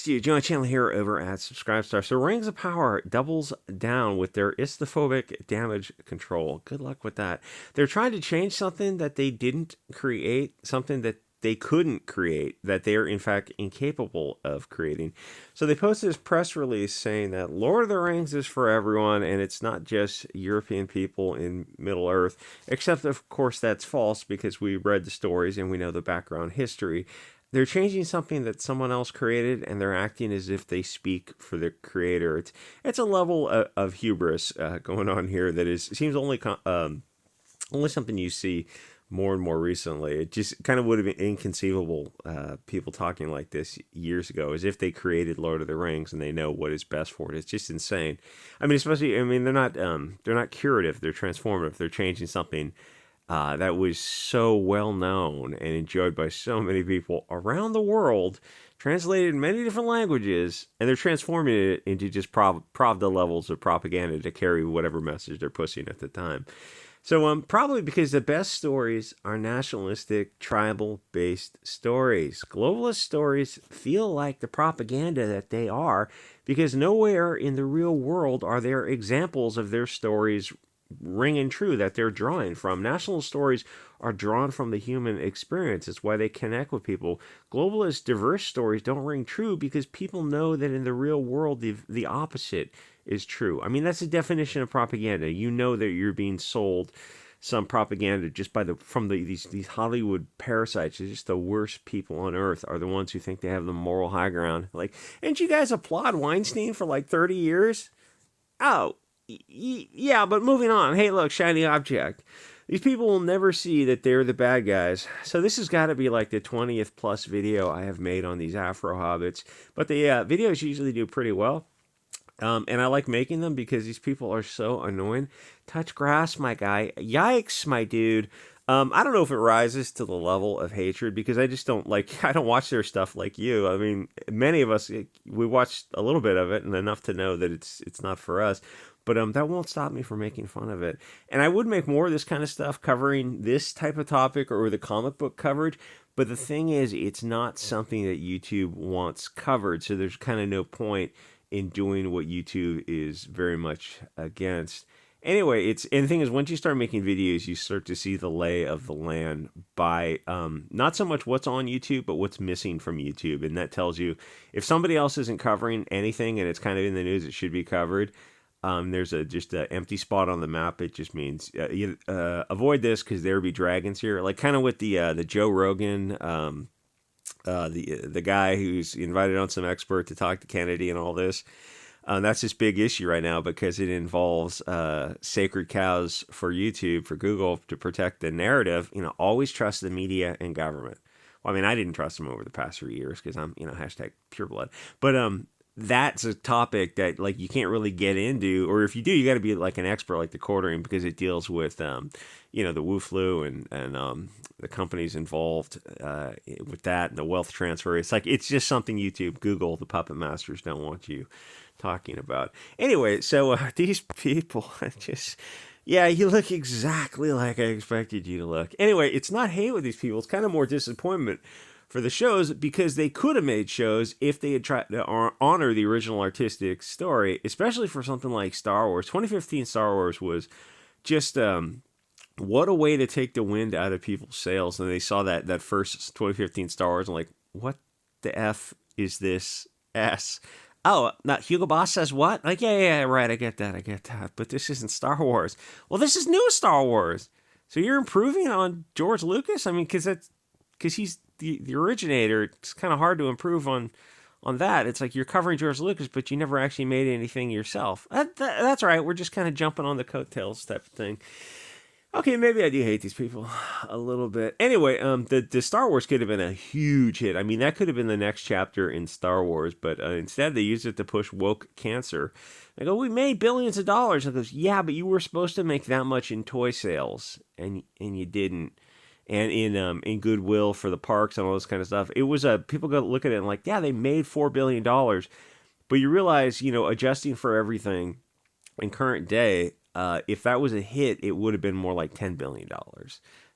you. Join the channel here over at Subscribestar. So Rings of Power doubles down with their isthophobic damage control. Good luck with that. They're trying to change something that they didn't create, something that they couldn't create, that they are in fact incapable of creating. So they posted this press release saying that Lord of the Rings is for everyone, and it's not just European people in Middle Earth, except of course that's false because we read the stories and we know the background history. They're changing something that someone else created, and they're acting as if they speak for the creator. It's a level of hubris going on here that seems only something you see more and more recently. It just kind of would have been inconceivable, people talking like this years ago, as if they created Lord of the Rings and they know what is best for it. It's just insane. I mean, they're not curative. They're transformative. They're changing something that was so well known and enjoyed by so many people around the world, translated in many different languages, and they're transforming it into just Pravda levels of propaganda to carry whatever message they're pushing at the time. So probably because the best stories are nationalistic, tribal-based stories. Globalist stories feel like the propaganda that they are, because nowhere in the real world are there examples of their stories ringing true that they're drawing from. National stories are drawn from the human experience. It's why they connect with people. Globalist, diverse stories don't ring true because people know that in the real world, the opposite is true. I mean, that's the definition of propaganda. You know that you're being sold some propaganda just from these Hollywood parasites. They're just the worst people on earth are the ones who think they have the moral high ground. Like, didn't you guys applaud Weinstein for like 30 years? Oh, yeah, but moving on. Hey, look, shiny object. These people will never see that they're the bad guys. So this has got to be like the 20th plus video I have made on these Afro Hobbits. But the videos usually do pretty well. And I like making them because these people are so annoying. Touch grass, my guy. Yikes, my dude. I don't know if it rises to the level of hatred because I just don't I don't watch their stuff like you. I mean, many of us, we watched a little bit of it and enough to know that it's not for us. But that won't stop me from making fun of it. And I would make more of this kind of stuff covering this type of topic or the comic book coverage. But the thing is, it's not something that YouTube wants covered. So there's kind of no point in doing what YouTube is very much against. Anyway, and the thing is, once you start making videos, you start to see the lay of the land by not so much what's on YouTube, but what's missing from YouTube. And that tells you if somebody else isn't covering anything and it's kind of in the news, it should be covered. There's just an empty spot on the map. It just means avoid this because there be dragons here. Like kind of with the Joe Rogan, the guy who's invited on some expert to talk to Kennedy and all this. That's this big issue right now because it involves sacred cows for YouTube, for Google, to protect the narrative. Always trust the media and government. Well, I mean, I didn't trust them over the past 3 years because I'm, hashtag pure blood. But that's a topic that you can't really get into, or if you do, you got to be like an expert like the quartering because it deals with the Wu flu and the companies involved with that and the wealth transfer. It's just something YouTube, Google, the puppet masters don't want you talking about. Anyway, so these people you look exactly like I expected you to look. Anyway, it's not hate with these people. It's kind of more disappointment for the shows because they could have made shows if they had tried to honor the original artistic story, especially for something like Star Wars. 2015 Star Wars was just what a way to take the wind out of people's sails. And they saw that first 2015 Star Wars and what the F is this S? Oh, not Hugo Boss says what? Yeah, right, I get that. But this isn't Star Wars. Well, this is new Star Wars. So you're improving on George Lucas? I mean, because he's the originator. It's kind of hard to improve on that. It's like you're covering George Lucas, but you never actually made anything yourself. That's all right. We're just kind of jumping on the coattails type of thing. Okay, maybe I do hate these people a little bit. Anyway, the Star Wars could have been a huge hit. I mean, that could have been the next chapter in Star Wars, but instead they used it to push woke cancer. They go, we made billions of dollars. And it goes, yeah, but you were supposed to make that much in toy sales, and you didn't. And in goodwill for the parks and all this kind of stuff. It was people go look at it and they made $4 billion. But you realize, adjusting for everything in current day, if that was a hit, it would have been more like $10 billion.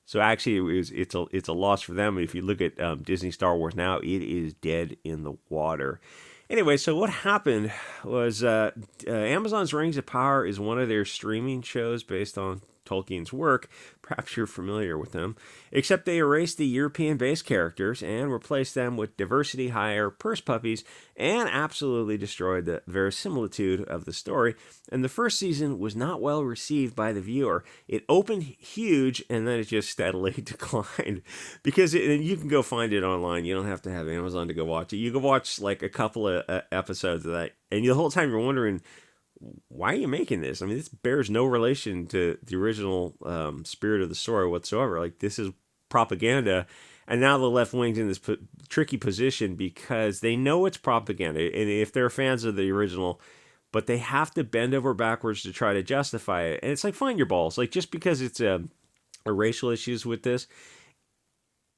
So actually, it's a loss for them. If you look at Disney Star Wars now, it is dead in the water. Anyway, so what happened was Amazon's Rings of Power is one of their streaming shows based on Tolkien's work. Perhaps you're familiar with them. Except they erased the European based characters and replaced them with diversity hire purse puppies and absolutely destroyed the verisimilitude of the story. And the first season was not well received by the viewer. It opened huge and then it just steadily declined. Because and you can go find it online. You don't have to have Amazon to go watch it. You can watch like a couple of episodes of that. And the whole time you're wondering, why are you making this? I mean, this bears no relation to the original spirit of the story whatsoever. Like, this is propaganda. And now the left wing's in this tricky position because they know it's propaganda. And if they're fans of the original, but they have to bend over backwards to try to justify it. And it's like, find your balls. Like, just because it's a racial issues with this,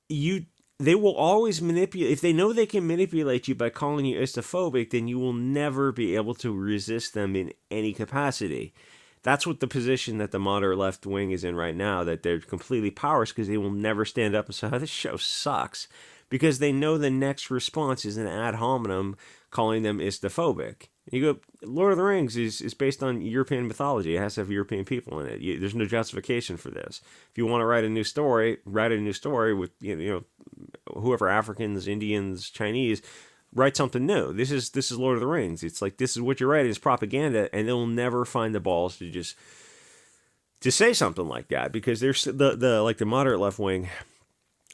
they will always manipulate. If they know they can manipulate you by calling you istophobic, then you will never be able to resist them in any capacity. That's what the position that the moderate left wing is in right now, that they're completely powerless because they will never stand up and say, oh, this show sucks. Because they know the next response is an ad hominem calling them istophobic. You go, Lord of the Rings is based on European mythology. It has to have European people in it. There's no justification for this. If you want to write a new story with whoever, Africans, Indians, Chinese, write something new. This is Lord of the Rings. It's like, this is what you're writing is propaganda, and they'll never find the balls to just say something like that because there's the moderate left wing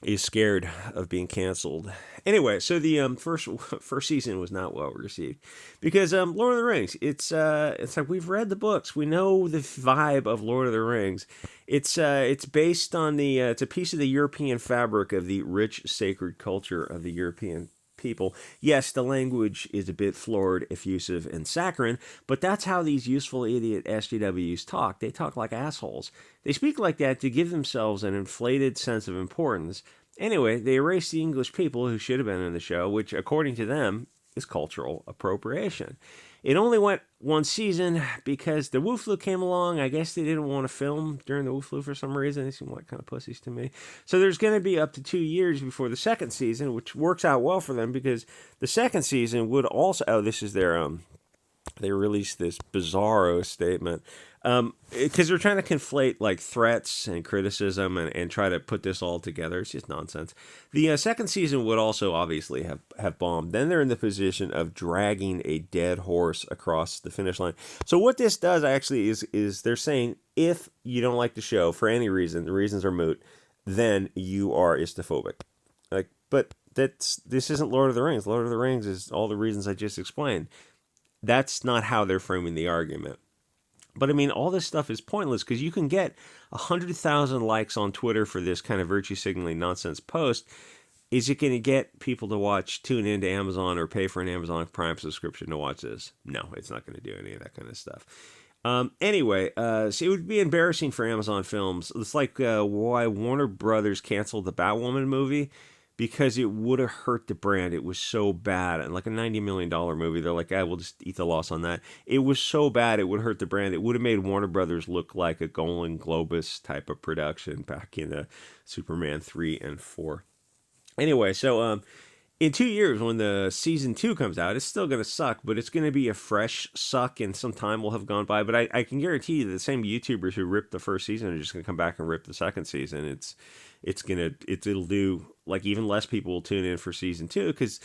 is scared of being canceled. Anyway, so the first season was not well received because Lord of the Rings. It's like, we've read the books, we know the vibe of Lord of the Rings. It's based on it's a piece of the European fabric of the rich sacred culture of the European people. Yes, the language is a bit florid, effusive, and saccharine, but that's how these useful idiot SJWs talk. They talk like assholes. They speak like that to give themselves an inflated sense of importance. Anyway, they erase the English people who should have been in the show, which, according to them, is cultural appropriation. It only went one season because the Wu Flu came along. I guess they didn't want to film during the Wu Flu for some reason. They seem like kind of pussies to me. So there's going to be up to 2 years before the second season, which works out well for them because the second season would also... Oh, this is their... They released this bizarro statement because they're trying to conflate like threats and criticism and try to put this all together. It's just nonsense. The second season would also obviously have bombed. Then they're in the position of dragging a dead horse across the finish line. So what this does actually is they're saying, if you don't like the show for any reason, the reasons are moot, then you are istophobic. Like, but this isn't Lord of the Rings. Lord of the Rings is all the reasons I just explained. That's not how they're framing the argument. But I mean, all this stuff is pointless because you can get 100,000 likes on Twitter for this kind of virtue signaling nonsense post. Is it going to get people to tune into Amazon or pay for an Amazon Prime subscription to watch this? No, it's not going to do any of that kind of stuff. Anyway, so it would be embarrassing for Amazon Films. It's like why Warner Brothers canceled the Batwoman movie. Because it would have hurt the brand. It was so bad. And like a $90 million movie, they're like, we'll just eat the loss on that. It was so bad, it would hurt the brand. It would have made Warner Brothers look like a Golden Globus type of production back in Superman 3 and 4. Anyway, so in 2 years, when the season 2 comes out, it's still going to suck, but it's going to be a fresh suck, and some time will have gone by. But I can guarantee you the same YouTubers who ripped the first season are just going to come back and rip the second season. It'll do, like, even less people will tune in for season 2 because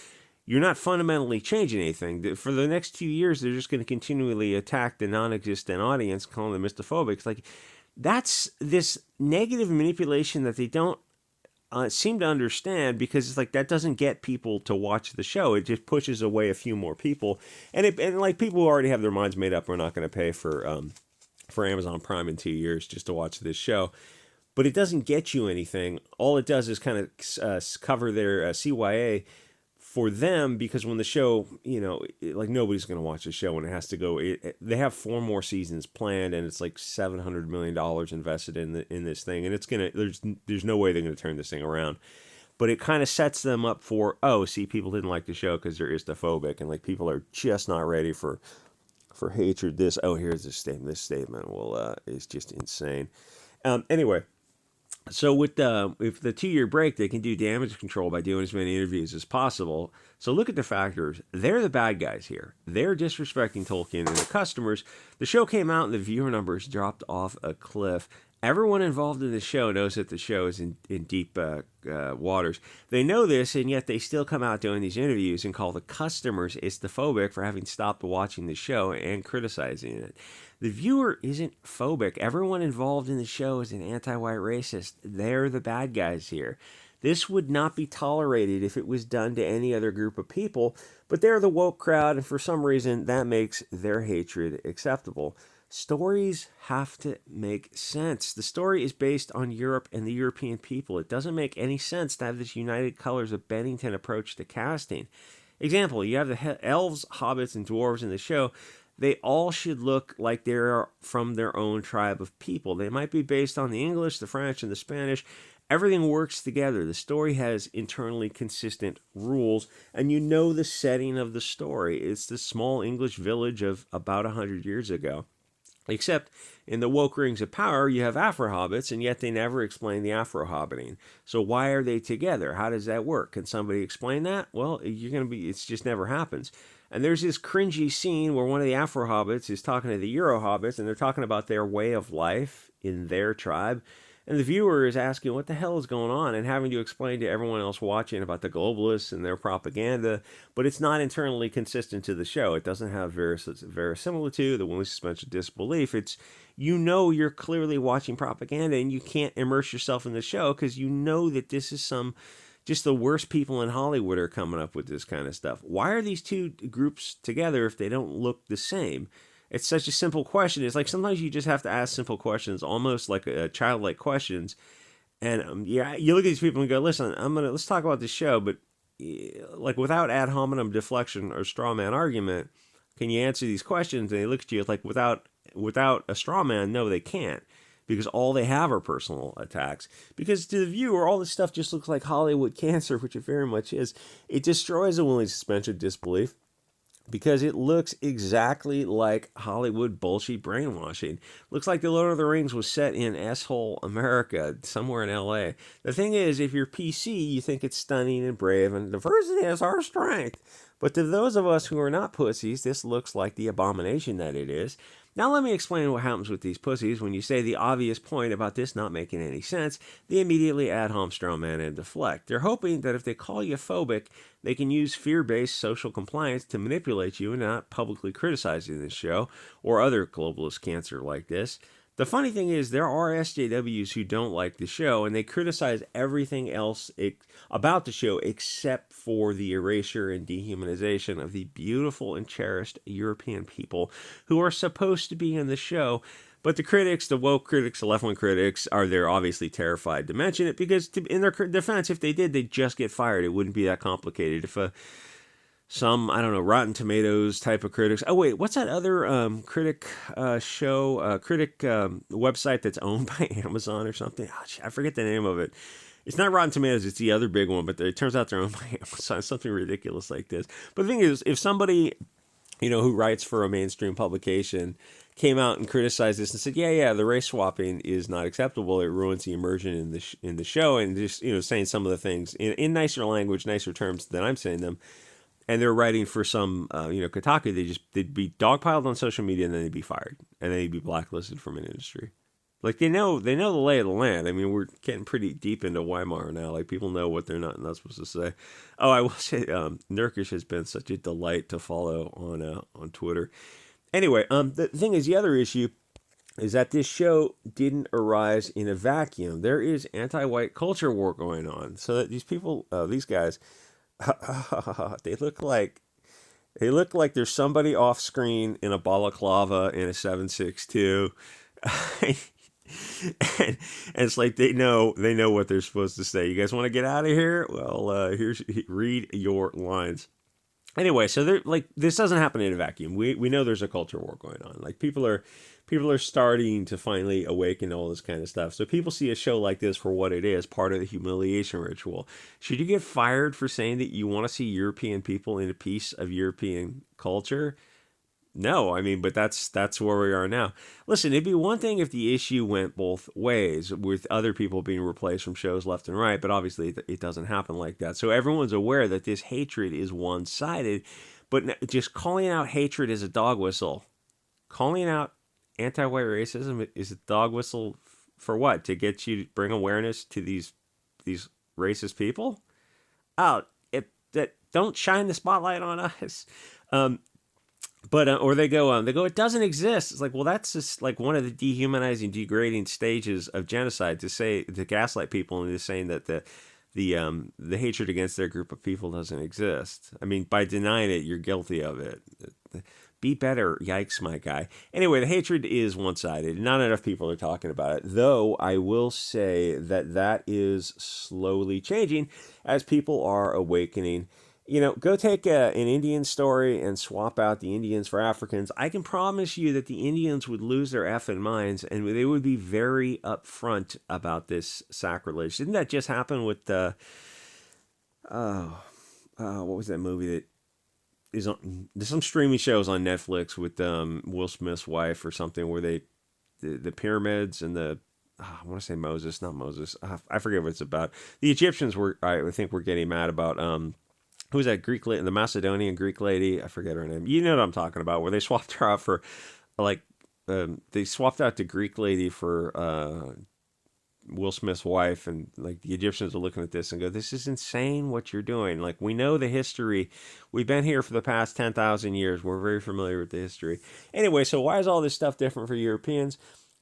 you're not fundamentally changing anything. For the next 2 years, they're just going to continually attack the non-existent audience, calling them mistophobic. It's like, that's this negative manipulation that they don't seem to understand, because it's like that doesn't get people to watch the show. It just pushes away a few more people, and like people who already have their minds made up are not going to pay for Amazon Prime in 2 years just to watch this show. But it doesn't get you anything. All it does is kind of cover their CYA for them, because when the show, like nobody's going to watch the show when it has to go. They have 4 more seasons planned, and it's like $700 million invested in this thing, and there's no way they're going to turn this thing around. But it kind of sets them up for, people didn't like the show because they're istophobic, and like people are just not ready for hatred. Here's this statement. This statement is just insane. Anyway. So with the if the 2 year break, they can do damage control by doing as many interviews as possible. So look at the factors. They're the bad guys here. They're disrespecting Tolkien and the customers. The show came out and the viewer numbers dropped off a cliff. Everyone involved in the show knows that the show is in deep waters. They know this, and yet they still come out doing these interviews and call the customers istophobic for having stopped watching the show and criticizing it. The viewer isn't phobic. Everyone involved in the show is an anti-white racist. They're the bad guys here. This would not be tolerated if it was done to any other group of people, but they're the woke crowd, and for some reason that makes their hatred acceptable. Stories have to make sense. The story is based on Europe and the European people. It doesn't make any sense to have this United Colors of Bennington approach to casting. Example, you have the elves, hobbits, and dwarves in the show. They all should look like they're from their own tribe of people. They might be based on the English, the French, and the Spanish. Everything works together. The story has internally consistent rules, and you know the setting of the story. It's the small English village of about 100 years ago. Except in the woke rings of power, you have Afro-hobbits, and yet they never explain the Afro-hobbiting. So why are they together? How does that work? Can somebody explain that? Well, it's just never happens. And there's this cringy scene where one of the Afro-hobbits is talking to the Euro-hobbits, and they're talking about their way of life in their tribe. And the viewer is asking what the hell is going on and having to explain to everyone else watching about the globalists and their propaganda, but it's not internally consistent to the show. It doesn't have verisimilitude, the willing suspension of disbelief. It's, you're clearly watching propaganda and you can't immerse yourself in the show because you know that this is just the worst people in Hollywood are coming up with this kind of stuff. Why are these two groups together if they don't look the same? It's such a simple question. It's like sometimes you just have to ask simple questions, almost like childlike questions. And you look at these people and go, "Listen, let's talk about this show, but like without ad hominem deflection or straw man argument, can you answer these questions?" And they look at you like without a straw man, no, they can't, because all they have are personal attacks. Because to the viewer, all this stuff just looks like Hollywood cancer, which it very much is. It destroys a willing suspension of disbelief, because it looks exactly like Hollywood bullshit brainwashing. Looks like the Lord of the Rings was set in S-hole America, somewhere in LA. The thing is, if you're PC, you think it's stunning and brave, and diversity is our strength. But to those of us who are not pussies, this looks like the abomination that it is. Now let me explain what happens with these pussies when you say the obvious point about this not making any sense. They immediately ad hom straw man and deflect. They're hoping that if they call you phobic, they can use fear-based social compliance to manipulate you and not publicly criticizing this show or other globalist cancer like this. The funny thing is, there are SJWs who don't like the show, and they criticize everything else about the show except for the erasure and dehumanization of the beautiful and cherished European people who are supposed to be in the show. But the critics, the woke critics, the left-wing critics, they're obviously terrified to mention it because, in their defense, if they did, they'd just get fired. It wouldn't be that complicated. If some, I don't know, Rotten Tomatoes type of critics. Oh, wait, what's that other critic website that's owned by Amazon or something? Oh, I forget the name of it. It's not Rotten Tomatoes, it's the other big one, but it turns out they're owned by Amazon, something ridiculous like this. But the thing is, if somebody, who writes for a mainstream publication came out and criticized this and said, yeah, the race swapping is not acceptable. It ruins the immersion in the show, and just, saying some of the things in nicer language, nicer terms than I'm saying them, and they're writing for some, Kotaku, they'd be dogpiled on social media and then they'd be fired and then they'd be blacklisted from an industry. Like they know the lay of the land. I mean, we're getting pretty deep into Weimar now. Like people know what they're not supposed to say. Oh, I will say, Nurkish has been such a delight to follow on Twitter. Anyway, the thing is, the other issue is that this show didn't arise in a vacuum. There is anti-white culture war going on. So that these people, these guys, they look like there's somebody off screen in a balaclava in a 7.62. and it's like they know what they're supposed to say. You guys want to get out of here? Well, read your lines. Anyway, so they're like, this doesn't happen in a vacuum. We know there's a culture war going on. Like people are starting to finally awaken to all this kind of stuff. So people see a show like this for what it is, part of the humiliation ritual. Should you get fired for saying that you want to see European people in a piece of European culture? No, I mean, but that's where we are now. Listen, it'd be one thing if the issue went both ways, with other people being replaced from shows left and right, but obviously it doesn't happen like that. So everyone's aware that this hatred is one-sided, but just calling out hatred is a dog whistle. Calling out anti-white racism is a dog whistle for what? To get you to bring awareness to these racist people? Oh, that don't shine the spotlight on us. Um, but or they go it doesn't exist. It's like, well, that's just like one of the dehumanizing, degrading stages of genocide, to gaslight people into saying that the hatred against their group of people doesn't exist. I mean, by denying it, you're guilty of it. Be better, yikes, my guy. Anyway, the hatred is one-sided. Not enough people are talking about it, though I will say that is slowly changing as people are awakening. Go take an Indian story and swap out the Indians for Africans. I can promise you that the Indians would lose their effing minds, and they would be very upfront about this sacrilege. Didn't that just happen with what was that movie that is on? There's some streaming shows on Netflix with Will Smith's wife or something, where the pyramids and I want to say Moses, not Moses. I forget what it's about. The Egyptians I think, were getting mad about who's that Greek lady, the Macedonian Greek lady? I forget her name. You know what I'm talking about, where they swapped her out for, like, they swapped out the Greek lady for Will Smith's wife, and like the Egyptians are looking at this and go, "This is insane what you're doing." Like, we know the history. We've been here for the past 10,000 years. We're very familiar with the history. Anyway, so why is all this stuff different for Europeans?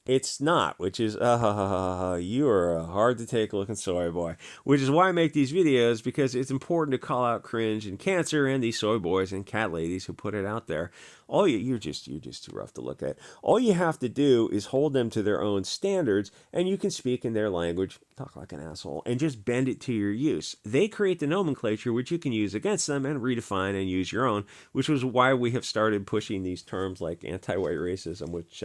It's not, which is, you are a hard to take looking soy boy. Which is why I make these videos, because it's important to call out cringe and cancer and these soy boys and cat ladies who put it out there. You're just too rough to look at. All you have to do is hold them to their own standards, and you can speak in their language, talk like an asshole, and just bend it to your use. They create the nomenclature which you can use against them and redefine and use your own, which was why we have started pushing these terms like anti-white racism, which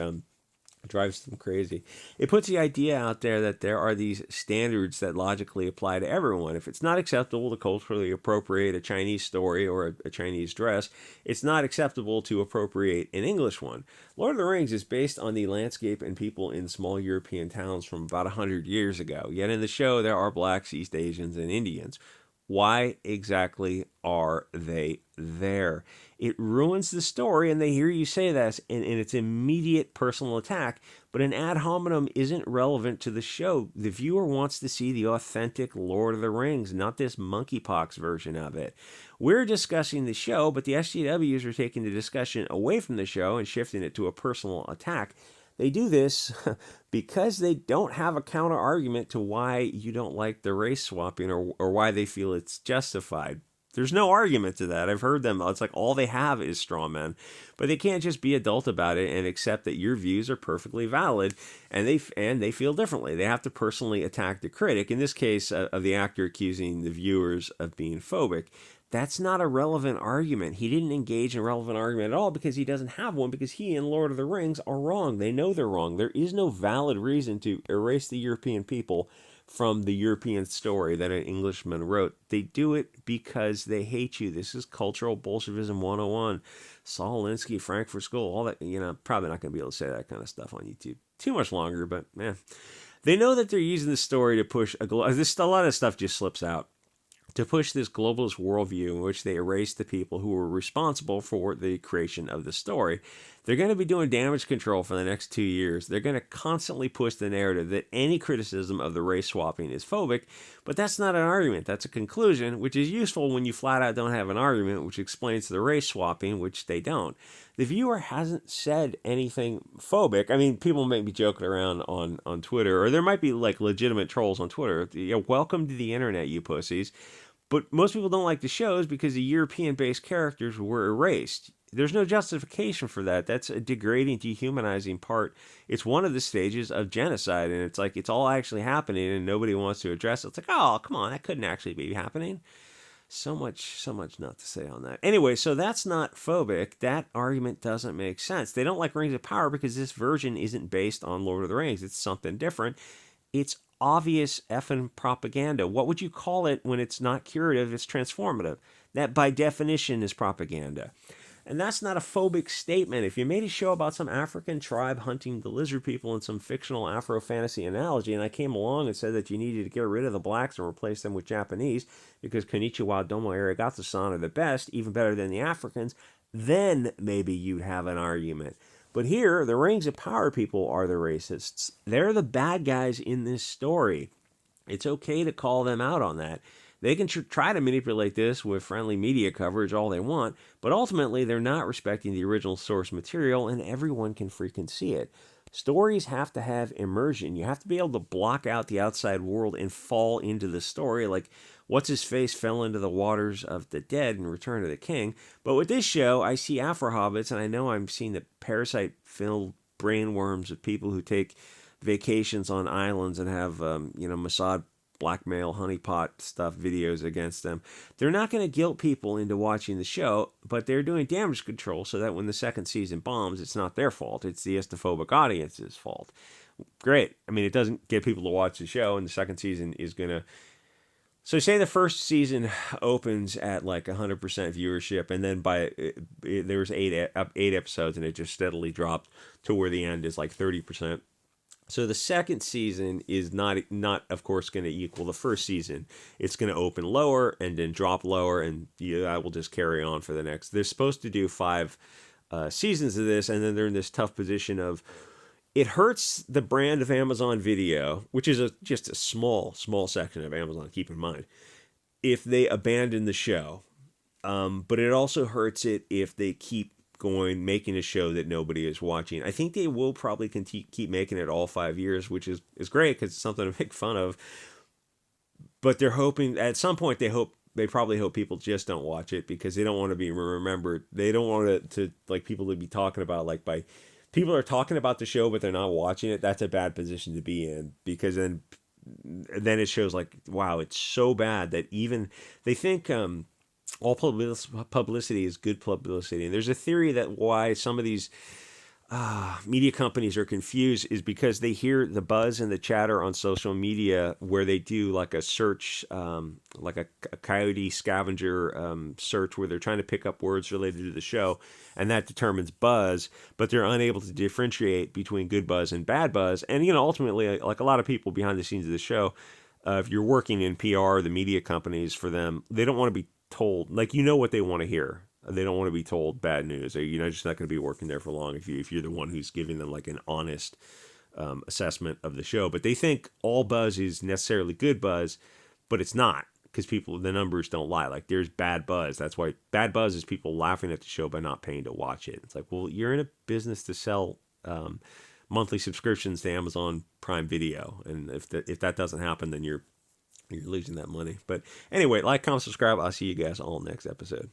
drives them crazy. It puts the idea out there that there are these standards that logically apply to everyone. If it's not acceptable to culturally appropriate a Chinese story or a Chinese dress, it's not acceptable to appropriate an English one. Lord of the Rings is based on the landscape and people in small European towns from about 100 years ago. Yet in the show, there are blacks, East Asians, and Indians. Why exactly are they there? It ruins the story, and they hear you say that, and it's immediate personal attack. But an ad hominem isn't relevant to the show. The viewer wants to see the authentic Lord of the Rings, not this monkeypox version of it. We're discussing the show, but the SJWs are taking the discussion away from the show and shifting it to a personal attack. They do this because they don't have a counter argument to why you don't like the race swapping, or why they feel it's justified. There's no argument to that. I've heard them. It's like all they have is straw men. But they can't just be adult about it and accept that your views are perfectly valid, and they feel differently. They have to personally attack the critic, in this case of the actor accusing the viewers of being phobic. That's not a relevant argument. He didn't engage in a relevant argument at all because he doesn't have one, because he and Lord of the Rings are wrong. They know they're wrong. There is no valid reason to erase the European people from the European story that an Englishman wrote. They do it because they hate you. This is cultural Bolshevism 101. Saul Alinsky, Frankfurt School, all that. Probably not going to be able to say that kind of stuff on YouTube too much longer, but man. They know that they're using the story to push a lot of stuff just slips out, to push this globalist worldview in which they erase the people who were responsible for the creation of the story. They're going to be doing damage control for the next 2 years. They're going to constantly push the narrative that any criticism of the race swapping is phobic, but that's not an argument. That's a conclusion, which is useful when you flat out don't have an argument which explains the race swapping, which they don't. The viewer hasn't said anything phobic. I mean, people might be joking around on Twitter, or there might be like legitimate trolls on Twitter. Welcome to the internet, you pussies. But most people don't like the shows because the European-based characters were erased. There's no justification for that. That's a degrading, dehumanizing part. It's one of the stages of genocide, and it's like it's all actually happening, and nobody wants to address it. It's like, oh, come on, that couldn't actually be happening. So much not to say on that. Anyway, so that's not phobic. That argument doesn't make sense. They don't like Rings of Power because this version isn't based on Lord of the Rings. It's something different. It's obvious effing propaganda. What would you call it when it's not curative? It's transformative. That by definition is propaganda. And that's not a phobic statement. If you made a show about some African tribe hunting the lizard people in some fictional Afro fantasy analogy, and I came along and said that you needed to get rid of the blacks and replace them with Japanese because Konnichiwa Domo Arigato-san are the best, even better than the Africans, then maybe you'd have an argument. But here, the Rings of Power people are the racists. They're the bad guys in this story. It's okay to call them out on that. They can try to manipulate this with friendly media coverage all they want, but ultimately they're not respecting the original source material and everyone can freaking see it. Stories have to have immersion. You have to be able to block out the outside world and fall into the story. Like, what's his face fell into the waters of the dead in Return of the King. But with this show, I see Afro hobbits, and I know I'm seeing the parasite filled brainworms of people who take vacations on islands and have, Mossad blackmail, honeypot stuff videos against them. They're not going to guilt people into watching the show, but they're doing damage control so that when the second season bombs, it's not their fault. It's the estophobic audience's fault. Great. I mean, it doesn't get people to watch the show, and the second season is going to. So say the first season opens at like 100% viewership, and then there was eight episodes, and it just steadily dropped to where the end is like 30%. So the second season is not of course going to equal the first season. It's going to open lower and then drop lower, and I will just carry on for the next. They're supposed to do 5 seasons of this, and then they're in this tough position of it hurts the brand of Amazon Video, which is just a small section of Amazon. Keep in mind, if they abandon the show, but it also hurts it if they keep making a show that nobody is watching. I think they will probably keep making it all 5 years, which is great because it's something to make fun of. But they're hoping at some point they probably hope people just don't watch it because they don't want to be remembered. They don't want it to like people to be talking about by people are talking about the show but they're not watching it. That's a bad position to be in because then it shows like, wow, it's so bad that even they think all publicity is good publicity. And there's a theory that why some of these media companies are confused is because they hear the buzz and the chatter on social media where they do like a search, like a coyote scavenger search where they're trying to pick up words related to the show, and that determines buzz, but they're unable to differentiate between good buzz and bad buzz. And, ultimately, like a lot of people behind the scenes of the show, if you're working in PR, the media companies for them, they don't want to be told, like, what they want to hear. They don't want to be told bad news. You're just not going to be working there for long if you're the one who's giving them like an honest assessment of the show. But they think all buzz is necessarily good buzz, but it's not because the numbers don't lie. Like there's bad buzz. That's why bad buzz is people laughing at the show but not paying to watch it. It's like, well, you're in a business to sell monthly subscriptions to Amazon Prime Video, and if that doesn't happen, then you're losing that money. But anyway, like, comment, subscribe. I'll see you guys all next episode.